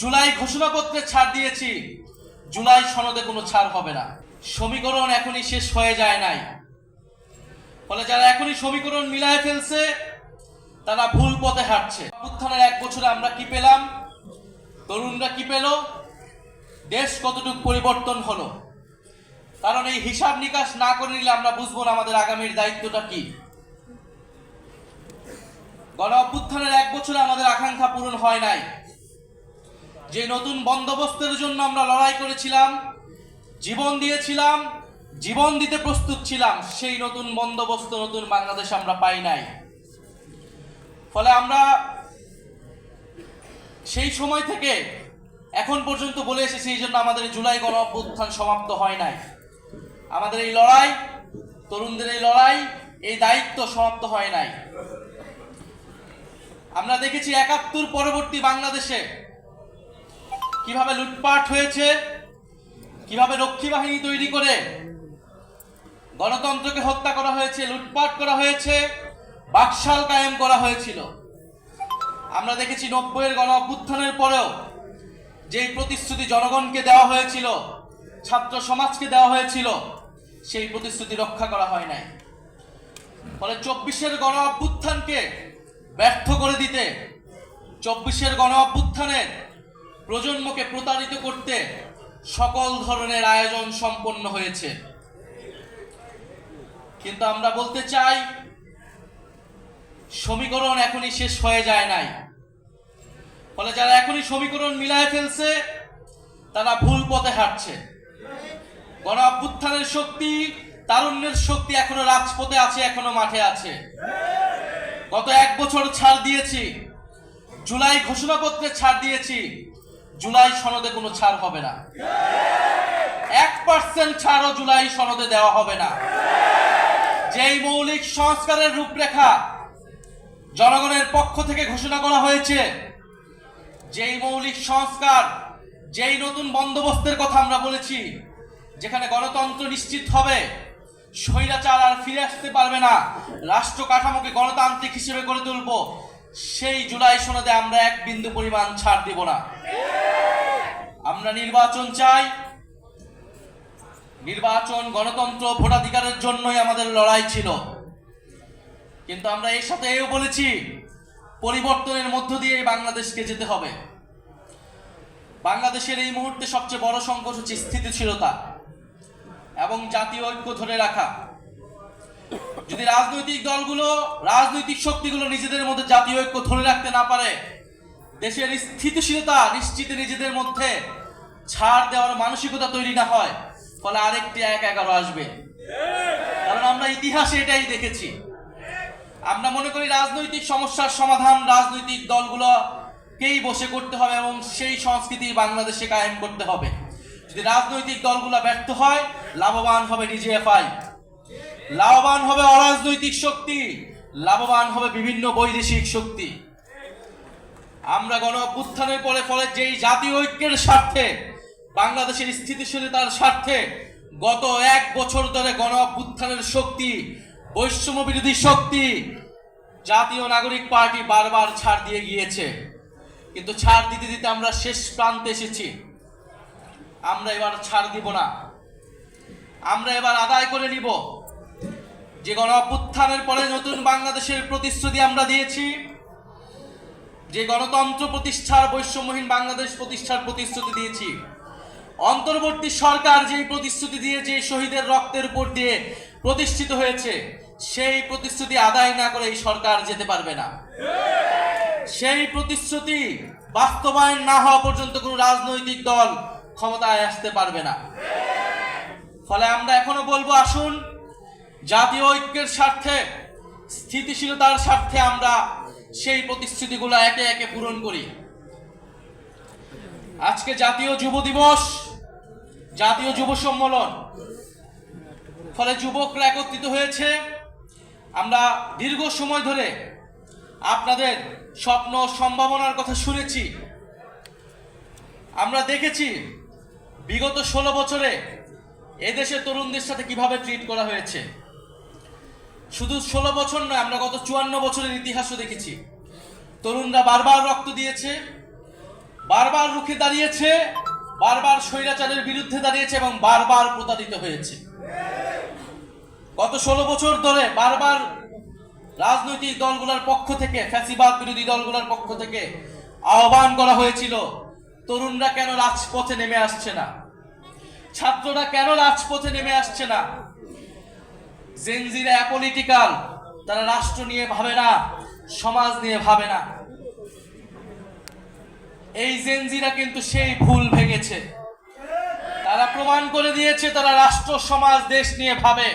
জুলাই ঘোষণাপত্রে ছাড় দিয়েছি, জুলাই সনদে কোনো ছাড় হবে না। সমীকরণ এখনই শেষ হয়ে যায় নাই। ফলে যারা এখনই সমীকরণ মিলায় ফেলছে তারা ভুল পথে হাঁটছে। উত্থানের 1 বছরে আমরা কি পেলাম, তরুণরা কি পেল, দেশ কতটুকু পরিবর্তন হলো। কারণ এই হিসাব নিকাশ না করে নিলে আমরা বুঝবো না আমাদের আগামীর দায়িত্বটা কি। গণ অভ্যুত্থানের 1 বছরে আমাদের আকাঙ্ক্ষা পূরণ হয় নাই। যে নতুন বন্দোবস্তের জন্য আমরা লড়াই করেছিলাম, জীবন দিয়েছিলাম, জীবন দিতে প্রস্তুত ছিলাম, সেই নতুন বন্দোবস্ত, নতুন বাংলাদেশ আমরা পাই নাই। ফলে আমরা সেই সময় থেকে এখন পর্যন্ত বলে এসেছি, এই জন্য আমাদের জুলাই গণ অভ্যুত্থান সমাপ্ত হয় নাই। আমাদের এই লড়াই, তরুণদের এই লড়াই, এই দায়িত্ব সমাপ্ত হয় নাই। আমরা দেখেছি ৭১ পরবর্তী বাংলাদেশে কিভাবে লুটপাট হয়েছে, কিভাবে রক্ষী বাহিনী তৈরি করে গণতন্ত্রকে হত্যা করা হয়েছে, লুটপাট করা হয়েছে, বাকশাল কায়েম করা হয়েছিল। আমরা দেখেছি ৯০-এর গণ অভ্যুত্থানের পরেও যেই প্রতিশ্রুতি জনগণকে দেওয়া হয়েছিল, ছাত্র সমাজকে দেওয়া হয়েছিল, সেই প্রতিশ্রুতি রক্ষা করা হয় নাই। ফলে ২৪-এর গণ অভ্যুত্থানকে ব্যর্থ করে দিতে, ২৪-এর গণ অভ্যুত্থানের প্রজন্মকে প্রতারিত করতে সকল ধরনের আয়োজন সম্পন্ন হয়েছে। কিন্তু আমরা বলতে চাই, সমীকরণ এখনই শেষ হয়ে যায় নাই। ফলে যারা এখনই সমীকরণ মিলায় ফেলছে তারা ভুল পথে হাঁটছে। গণ অভ্যুত্থানের শক্তি, তারুণ্যের শক্তি এখনো রাজপথে আছে, এখনো মাঠে আছে। গত 1 বছর ছাড় দিয়েছি, জুলাই ঘোষণাপত্রে ছাড় দিয়েছি, জুলাই সনদে কোনো ছাড় হবে না। 1% ছাড়ও জুলাই সনদে দেওয়া হবে না। যেই মৌলিক সংস্কারের রূপরেখা জনগণের পক্ষ থেকে ঘোষণা করা হয়েছে, যেই মৌলিক সংস্কার, যেই নতুন বন্দোবস্তের কথা আমরা বলেছি, যেখানে গণতন্ত্র নিশ্চিত হবে, স্বৈরাচার আর ফিরে আসতে পারবে না, রাষ্ট্র কাঠামোকে গণতান্ত্রিক হিসেবে গড়ে তুলব, সেই জুলাই সনদে আমরা 1 বিন্দু পরিমাণ ছাড় দিব না। আমরা নির্বাচন চাই। নির্বাচন, গণতন্ত্র, ভোটাধিকারের জন্যই আমাদের লড়াই ছিল। কিন্তু আমরা এর সাথে এও বলেছি, পরিবর্তনের মধ্য দিয়ে বাংলাদেশকে যেতে হবে। বাংলাদেশের এই মুহূর্তে সবচেয়ে বড় সংকট হচ্ছে স্থিতিশীলতা এবং জাতীয় ঐক্য ধরে রাখা। যদি রাজনৈতিক দলগুলো, রাজনৈতিক শক্তিগুলো নিজেদের মধ্যে জাতীয় ঐক্য ধরে রাখতে না পারে, দেশের স্থিতিশীলতা নিশ্চিতে নিজেদের মধ্যে ছাড় দেওয়ার মানসিকতা তৈরি না হয়, ফলে আরেকটি ১-১১ আসবে। কারণ আমরা ইতিহাসে এটাই দেখেছি। আমরা মনে করি রাজনৈতিক সমস্যার সমাধান রাজনৈতিক দলগুলোকেই বসে করতে হবে এবং সেই সংস্কৃতি বাংলাদেশে কায়েম করতে হবে। যদি রাজনৈতিক দলগুলো ব্যর্থ হয়, লাভবান হবে ডিজিএফআই, লাভবান হবে অরাজনৈতিক শক্তি, লাভবান হবে বিভিন্ন বৈদেশিক শক্তি। আমরা গণ অভ্যুত্থানের ফলে যেই জাতীয় ঐক্যের স্বার্থে, বাংলাদেশের স্থিতিশীলতার স্বার্থে গত 1 বছর ধরে গণ অভ্যুত্থানের শক্তি, বৈষম্য বিরোধী শক্তি, জাতীয় নাগরিক পার্টি বারবার ছাড় দিয়ে গিয়েছে। কিন্তু ছাড় দিতে দিতে আমরা শেষ প্রান্তে এসেছি। আমরা এবার ছাড় দিব না। আমরা এবার আদায় করে নিব যে গণ অভ্যুত্থানের পরে নতুন বাংলাদেশের প্রতিশ্রুতি আমরা দিয়েছি, যে গণতন্ত্র প্রতিষ্ঠার, বৈষম্যহীন বাংলাদেশ প্রতিষ্ঠার প্রতিশ্রুতি দিয়েছি। অন্তর্বর্তী সরকার যেই প্রতিশ্রুতি দিয়ে, যে শহীদের রক্তের উপর দিয়ে প্রতিষ্ঠিত হয়েছে, সেই প্রতিশ্রুতি আদায় না করে এই সরকার যেতে পারবে না। সেই প্রতিশ্রুতি বাস্তবায়ন না হওয়া পর্যন্ত কোনো রাজনৈতিক দল ক্ষমতায় আসতে পারবে না। ফলে আমরা এখনো বলবো, আসুন জাতীয় ঐক্যের স্বার্থে, স্থিতিশীলতার স্বার্থে আমরা সেই প্রতিশ্রুতিগুলো একে একে পূরণ করি। আজকে জাতীয় যুব দিবস, জাতীয় যুব সম্মেলন, ফলে যুবকরা একত্রিত হয়েছে। আমরা দীর্ঘ সময় ধরে আপনাদের স্বপ্ন, সম্ভাবনার কথা শুনেছি। আমরা দেখেছি বিগত 16 বছরে এদেশের তরুণদের সাথে কিভাবে ট্রিট করা হয়েছে। শুধু 16 বছর নয়, আমরা গত 54 বছরের ইতিহাসও দেখেছি। তরুণরা বারবার রক্ত দিয়েছে, বারবার রুখে দাঁড়িয়েছে, বারবার স্বৈরাচারের বিরুদ্ধে দাঁড়িয়েছে এবং বারবার প্রতারিত হয়েছে। গত 16 বছর ধরে বারবার রাজনৈতিক দলগুলোর পক্ষ থেকে, ফ্যাসিবাদ বিরোধী দলগুলোর পক্ষ থেকে আহ্বান করা হয়েছিল, তরুণরা কেন রাজপথে নেমে আসছে না, ছাত্ররা কেন রাজপথে নেমে আসছে না। জেনজিরা অ্যাপলিটিক্যাল, তারা রাষ্ট্র নিয়ে ভাবে না, সমাজ নিয়ে ভাবে না। এই জেনজিরা কিন্তু সেই ভুল ভেঙেছে, তারা প্রমাণ করে দিয়েছে তারা রাষ্ট্র, সমাজ, দেশ নিয়ে ভাবে।